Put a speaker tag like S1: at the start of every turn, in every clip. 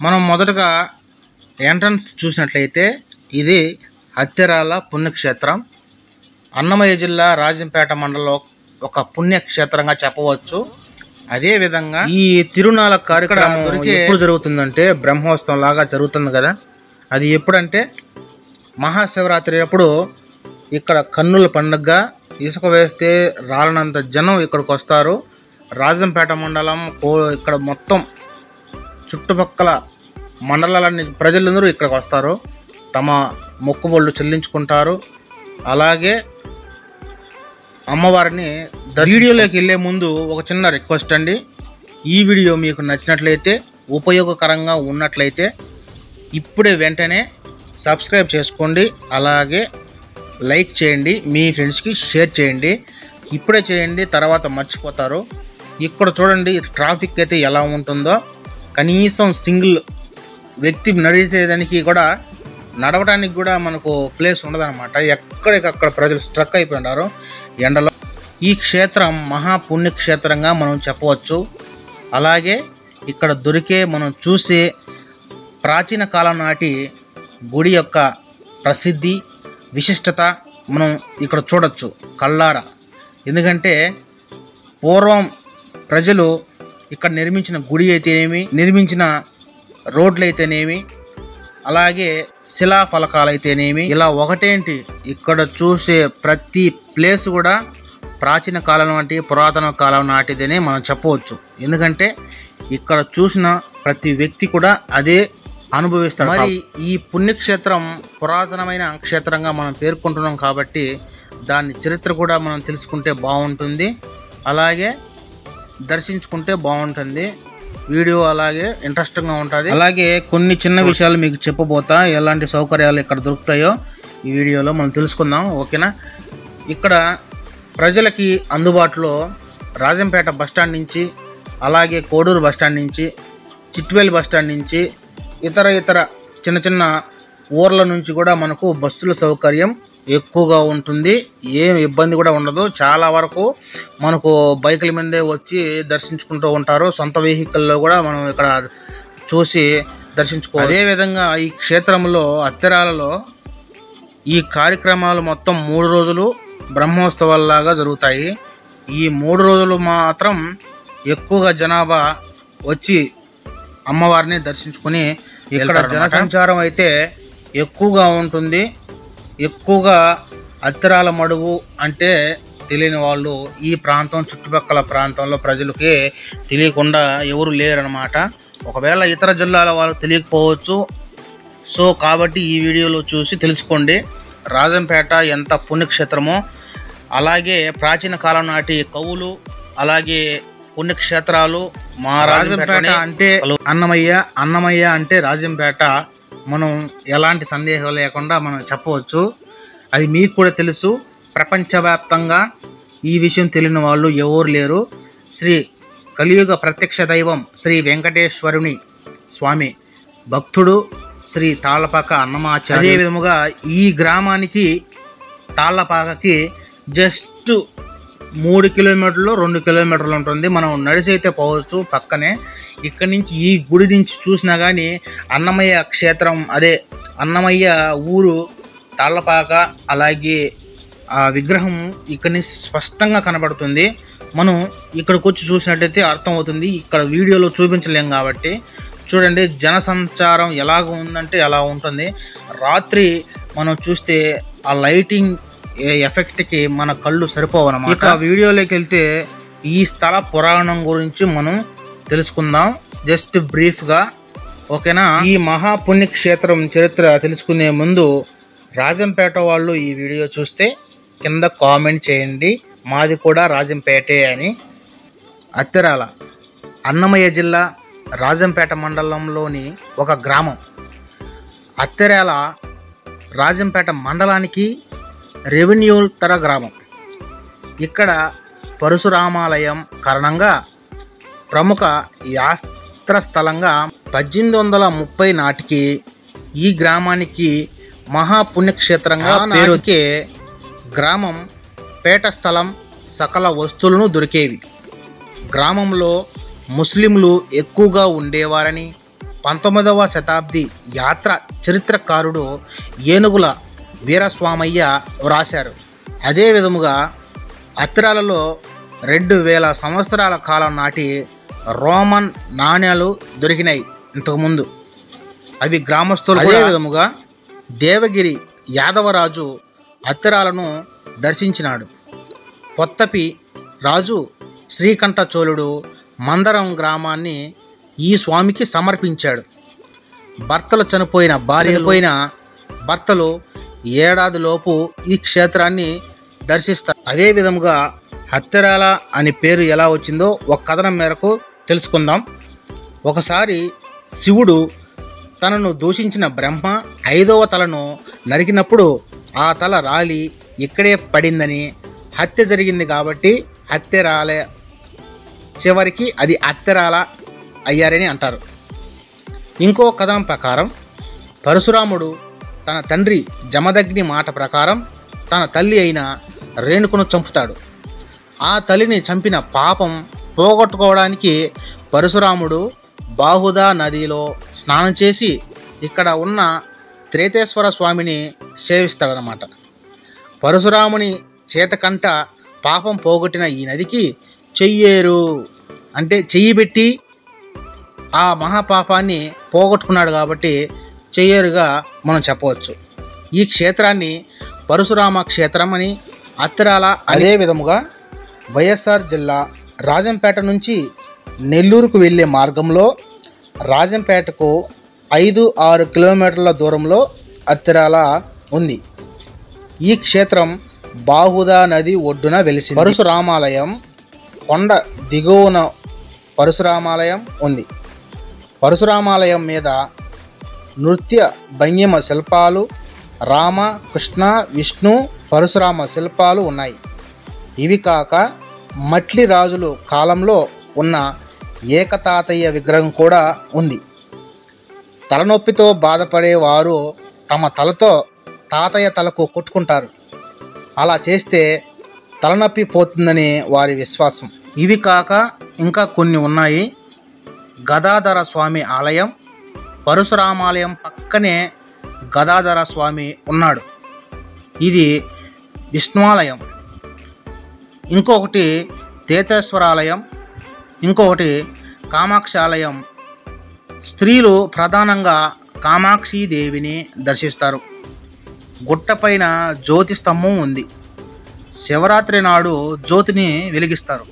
S1: మనం మొదటగా ఎంట్రన్స్ చూసినట్లయితే ఇది అత్తెరాల పుణ్యక్షేత్రం. అన్నమయ్య జిల్లా రాజంపేట మండలం ఒక పుణ్యక్షేత్రంగా చెప్పవచ్చు. అదేవిధంగా ఈ తిరునాళ కార్యక్రమం ఎప్పుడు జరుగుతుందంటే బ్రహ్మోత్సవం లాగా జరుగుతుంది కదా. అది ఎప్పుడంటే మహాశివరాత్రి అప్పుడు ఇక్కడ కన్నుల పండుగగా ఇసుక వేస్తే రాలనంత జనం ఇక్కడికి వస్తారు. రాజంపేట మండలం ఇక్కడ మొత్తం చుట్టుపక్కల మండలాలన్నీ ప్రజలందరూ ఇక్కడికి వస్తారు, తమ మొక్కుబళ్ళు చెల్లించుకుంటారు. అలాగే అమ్మవారిని వీడియోలోకి వెళ్ళే ముందు ఒక చిన్న రిక్వెస్ట్ అండి. ఈ వీడియో మీకు నచ్చినట్లయితే, ఉపయోగకరంగా ఉన్నట్లయితే ఇప్పుడే వెంటనే సబ్స్క్రైబ్ చేసుకోండి. అలాగే లైక్ చేయండి, మీ ఫ్రెండ్స్కి షేర్ చేయండి. ఇప్పుడే చేయండి, తర్వాత మర్చిపోతారు. ఇక్కడ చూడండి ట్రాఫిక్ అయితే ఎలా ఉంటుందో. కనీసం సింగిల్ వ్యక్తి నడిచేదానికి కూడా, నడవడానికి కూడా మనకు ప్లేస్ ఉండదన్నమాట. ఎక్కడికక్కడ ప్రజలు స్ట్రక్ అయిపోయినారు ఎండలో. ఈ క్షేత్రం మహాపుణ్యక్షేత్రంగా మనం చెప్పవచ్చు. అలాగే ఇక్కడ దొరికే మనం చూసే ప్రాచీన కాలం నాటి గుడి యొక్క ప్రసిద్ధి, విశిష్టత మనం ఇక్కడ చూడొచ్చు కళ్ళారా. ఎందుకంటే పూర్వం ప్రజలు ఇక్కడ నిర్మించిన గుడి అయితేనేమి, నిర్మించిన రోడ్లు అయితేనేమి, అలాగే శిలాఫలకాలు అయితేనేమి, ఇలా ఒకటేంటి ఇక్కడ చూసే ప్రతి ప్లేస్ కూడా ప్రాచీన కాలం నాటి, పురాతన కాలం నాటిదనే మనం చెప్పవచ్చు. ఎందుకంటే ఇక్కడ చూసిన ప్రతి వ్యక్తి కూడా అదే అనుభవిస్తాడు. మరి ఈ పుణ్యక్షేత్రం పురాతనమైన క్షేత్రంగా మనం పేర్కొంటున్నాం కాబట్టి దాని చరిత్ర కూడా మనం తెలుసుకుంటే బాగుంటుంది, అలాగే దర్శించుకుంటే బాగుంటుంది. వీడియో అలాగే ఇంట్రెస్టింగ్గా ఉంటుంది. అలాగే కొన్ని చిన్న విషయాలు మీకు చెప్పబోతా, ఎలాంటి సౌకర్యాలు ఇక్కడ దొరుకుతాయో ఈ వీడియోలో మనం తెలుసుకుందాం. ఓకేనా. ఇక్కడ ప్రజలకి అందుబాటులో రాజంపేట బస్టాండ్ నుంచి, అలాగే కోడూరు బస్టాండ్ నుంచి, చిట్వేల్ బస్టాండ్ నుంచి, ఇతర చిన్న చిన్న ఊర్ల నుంచి కూడా మనకు బస్సుల సౌకర్యం ఎక్కువగా ఉంటుంది. ఏం ఇబ్బంది కూడా ఉండదు. చాలా వరకు మనకు బైకుల మీదే వచ్చి దర్శించుకుంటూ ఉంటారు. సొంత వెహికల్లో కూడా మనం ఇక్కడ చూసి దర్శించుకోవాలి. అదేవిధంగా ఈ క్షేత్రంలో అత్తెరాలలో ఈ కార్యక్రమాలు మొత్తం 3 రోజులు బ్రహ్మోత్సవాల్లాగా జరుగుతాయి. ఈ 3 రోజులు మాత్రం ఎక్కువగా జనాభా వచ్చి అమ్మవారిని దర్శించుకుని ఇక్కడ జనసంచారం అయితే ఎక్కువగా ఉంటుంది. ఎక్కువగా అత్తెరాల మడుగు అంటే తెలియని వాళ్ళు ఈ ప్రాంతం, చుట్టుపక్కల ప్రాంతంలో ప్రజలకి తెలియకుండా ఎవరు లేరనమాట. ఒకవేళ ఇతర జిల్లాల వాళ్ళకి తెలియకపోవచ్చు. సో కాబట్టి ఈ వీడియోలో చూసి తెలుసుకోండి రాజంపేట ఎంత పుణ్యక్షేత్రమో. అలాగే ప్రాచీన కాలం నాటి కవులు, అలాగే పుణ్యక్షేత్రాలు. మా రాజంపేట అంటే అన్నమయ్య అంటే రాజంపేట. మనం ఎలాంటి సందేహం లేకుండా మనం చెప్పవచ్చు. అది మీకు కూడా తెలుసు. ప్రపంచవ్యాప్తంగా ఈ విషయం తెలియని వాళ్ళు ఎవరు లేరు. శ్రీ కలియుగ ప్రత్యక్ష దైవం శ్రీ వెంకటేశ్వరుని స్వామి భక్తుడు శ్రీ తాళ్లపాక అన్నమాచార్య. అదే విధముగా ఈ గ్రామానికి తాళ్లపాకకి జస్ట్ 3 కిలోమీటర్లు 2 కిలోమీటర్లు ఉంటుంది. మనం నడిచి అయితే పోవచ్చు పక్కనే. ఇక్కడి నుంచి ఈ గుడి నుంచి చూసినా కానీ అన్నమయ్య క్షేత్రం, అదే అన్నమయ్య ఊరు తాళ్లపాక, అలాగే ఆ విగ్రహం ఇక్కడి నుంచి స్పష్టంగా కనబడుతుంది. మనం ఇక్కడికి వచ్చి చూసినట్టయితే అర్థమవుతుంది. ఇక్కడ వీడియోలో చూపించలేం కాబట్టి చూడండి జనసంచారం ఎలాగ ఉందంటే అలా ఉంటుంది. రాత్రి మనం చూస్తే ఆ లైటింగ్ ఎఫెక్ట్కి మన కళ్ళు సరిపోవన్నమాట. ఇక వీడియోలోకి వెళ్తే ఈ స్థల పురాణం గురించి మనం తెలుసుకుందాం జస్ట్ బ్రీఫ్గా. ఓకేనా. ఈ మహాపుణ్యక్షేత్రం చరిత్ర తెలుసుకునే ముందు రాజంపేట వాళ్ళు ఈ వీడియో చూస్తే కింద కామెంట్ చేయండి, మాది కూడా రాజంపేటే అని. అత్తెరాల అన్నమయ్య జిల్లా రాజంపేట మండలంలోని ఒక గ్రామం. అత్తెరాల రాజంపేట మండలానికి రెవెన్యూతర గ్రామం. ఇక్కడ పరశురామాలయం కారణంగా ప్రముఖ యాత్ర స్థలంగా 1830 నాటికి ఈ గ్రామానికి మహాపుణ్యక్షేత్రంగా పేరుకే గ్రామం పేట స్థలం సకల వస్తువులను దొరికేవి. గ్రామంలో ముస్లింలు ఎక్కువగా ఉండేవారని, 19వ శతాబ్ది యాత్ర చరిత్రకారుడు ఏనుగుల వీరస్వామయ్య వ్రాశారు. అదే విధముగా అత్తిరాలలో 2000 సంవత్సరాల కాలం నాటి రోమన్ నాణ్యాలు దొరికినాయి ఇంతకుముందు. అవి గ్రామస్తులు. అదే విధముగా దేవగిరి యాదవరాజు అత్తిరాలను దర్శించినాడు. పొత్తపి రాజు శ్రీకంఠ చోళుడు మందరం గ్రామాన్ని ఈ స్వామికి సమర్పించాడు. భర్తలు చనిపోయిన భర్తలు ఏడాదిలోపు ఈ క్షేత్రాన్ని దర్శిస్తారు. అదే విధముగా అత్తిరాల అని పేరు ఎలా వచ్చిందో ఒక కథనం మేరకు తెలుసుకుందాం. ఒకసారి శివుడు తనను దూషించిన బ్రహ్మ 5వ తలను నరికినప్పుడు ఆ తల రాలి ఇక్కడే పడిందని, హత్య జరిగింది కాబట్టి హత్యరాలే, చివరికి అది అత్తిరాల అయ్యారని అంటారు. ఇంకో కథనం ప్రకారం పరశురాముడు తన తండ్రి జమదగ్ని మాట ప్రకారం తన తల్లి అయిన రేణుకను చంపుతాడు. ఆ తల్లిని చంపిన పాపం పోగొట్టుకోవడానికి పరశురాముడు బాహుదా నదిలో స్నానం చేసి ఇక్కడ ఉన్న త్రేతేశ్వర స్వామిని సేవిస్తాడనమాట. పరశురాముని చేతకంట పాపం పోగొట్టిన ఈ నదికి చెయ్యేరు అంటే చెయ్యి పెట్టి ఆ మహాపాపాన్ని పోగొట్టుకున్నాడు కాబట్టి చెయ్యేరుగా మనం చెప్పవచ్చు. ఈ క్షేత్రాన్ని పరశురామ క్షేత్రం అని, అత్తిరాల. అదే విధముగా వైఎస్ఆర్ జిల్లా రాజంపేట నుంచి నెల్లూరుకు వెళ్ళే మార్గంలో రాజంపేటకు 5-6 కిలోమీటర్ల దూరంలో అత్తిరాల ఉంది. ఈ క్షేత్రం బాహుదా నది ఒడ్డున వెలిసింది. పరశురామాలయం కొండ దిగువన పరశురామాలయం ఉంది. పరశురామాలయం మీద నృత్య భంగిమ శిల్పాలు, రామ, కృష్ణ, విష్ణు, పరశురామ శిల్పాలు ఉన్నాయి. ఇవి కాక మట్లి రాజులు కాలంలో ఉన్న ఏకతాతయ్య విగ్రహం కూడా ఉంది. తలనొప్పితో బాధపడేవారు తమ తలతో తాతయ్య తలకు కొట్టుకుంటారు. అలా చేస్తే తలనొప్పి పోతుందని వారి విశ్వాసం. ఇవి కాక ఇంకా కొన్ని ఉన్నాయి. గదాధర స్వామి ఆలయం, పరశురామాలయం పక్కనే గదాధర స్వామి ఉన్నాడు. ఇది విష్ణువాలయం. ఇంకొకటి తేతేశ్వరాలయం, ఇంకొకటి కామాక్షి ఆలయం. స్త్రీలు ప్రధానంగా కామాక్షిదేవిని దర్శిస్తారు. గుట్టపైన జ్యోతి స్తంభం ఉంది. శివరాత్రి నాడు జ్యోతిని వెలిగిస్తారు.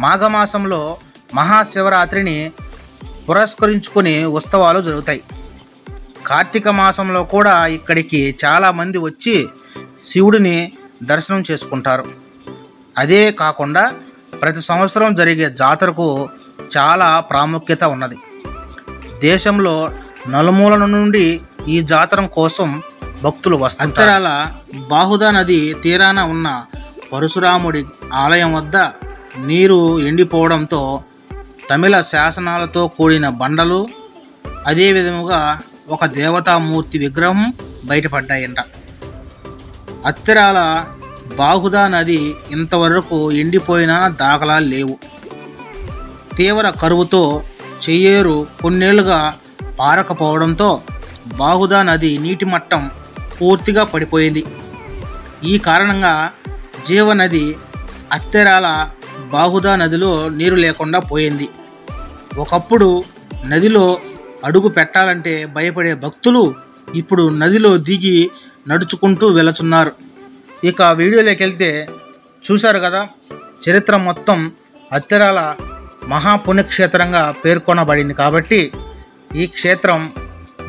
S1: మాఘమాసంలో మహాశివరాత్రిని పురస్కరించుకొని ఉత్సవాలు జరుగుతాయి. కార్తీక మాసంలో కూడా ఇక్కడికి చాలామంది వచ్చి శివుడిని దర్శనం చేసుకుంటారు. అదే కాకుండా ప్రతి సంవత్సరం జరిగే జాతరకు చాలా ప్రాముఖ్యత ఉన్నది. దేశంలో నలుమూలల నుండి ఈ జాతర కోసం భక్తులు వస్తారు. అత్తిరాల బాహుదా నది తీరాన ఉన్న పరశురాముడి ఆలయం వద్ద నీరు ఎండిపోవడంతో తమిళ శాసనాలతో కూడిన బండలు, అదే విధముగా ఒక దేవతామూర్తి విగ్రహం బయటపడ్డాయంట. అత్తిరాల బాహుదా నది ఇంతవరకు ఎండిపోయిన దాఖలాలు లేవు. తీవ్ర కరువుతో చెయ్యేరు కొన్నేళ్లుగా పారకపోవడంతో బాహుదా నది నీటి మట్టం పూర్తిగా పడిపోయింది. ఈ కారణంగా జీవనది అత్తిరాల బాహుదా నదిలో నీరు లేకుండా పోయింది. ఒకప్పుడు నదిలో అడుగు పెట్టాలంటే భయపడే భక్తులు ఇప్పుడు నదిలో దిగి నడుచుకుంటూ వెళుతున్నారు. ఇక వీడియోలోకి వెళ్తే చూశారు కదా, చరిత్ర మొత్తం అత్తిరాల మహాపుణ్యక్షేత్రంగా పేర్కొనబడింది. కాబట్టి ఈ క్షేత్రం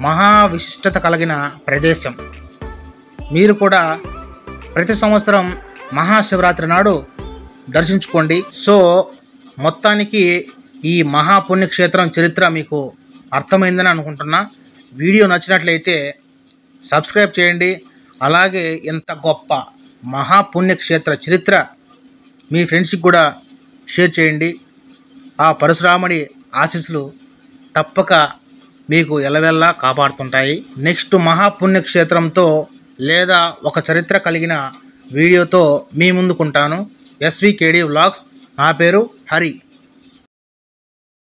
S1: మహా విశిష్టత కలిగిన ప్రదేశం. మీరు కూడా ప్రతి సంవత్సరం మహాశివరాత్రి నాడు దర్శించుకోండి. సో మొత్తానికి ఈ మహాపుణ్యక్షేత్రం చరిత్ర మీకు అర్థమైందని అనుకుంటున్నా. వీడియో నచ్చినట్లయితే సబ్స్క్రైబ్ చేయండి. అలాగే ఇంత గొప్ప మహాపుణ్యక్షేత్ర చరిత్ర మీ ఫ్రెండ్స్కి కూడా షేర్ చేయండి. ఆ పరశురాముడి ఆశీస్సులు తప్పక మీకు ఎల్లవెల్లా కాపాడుతుంటాయి. నెక్స్ట్ మహాపుణ్యక్షేత్రంతో లేదా ఒక చరిత్ర కలిగిన వీడియోతో మీ ముందుకుంటాను. SVKD vlogs. నా పేరు హరి.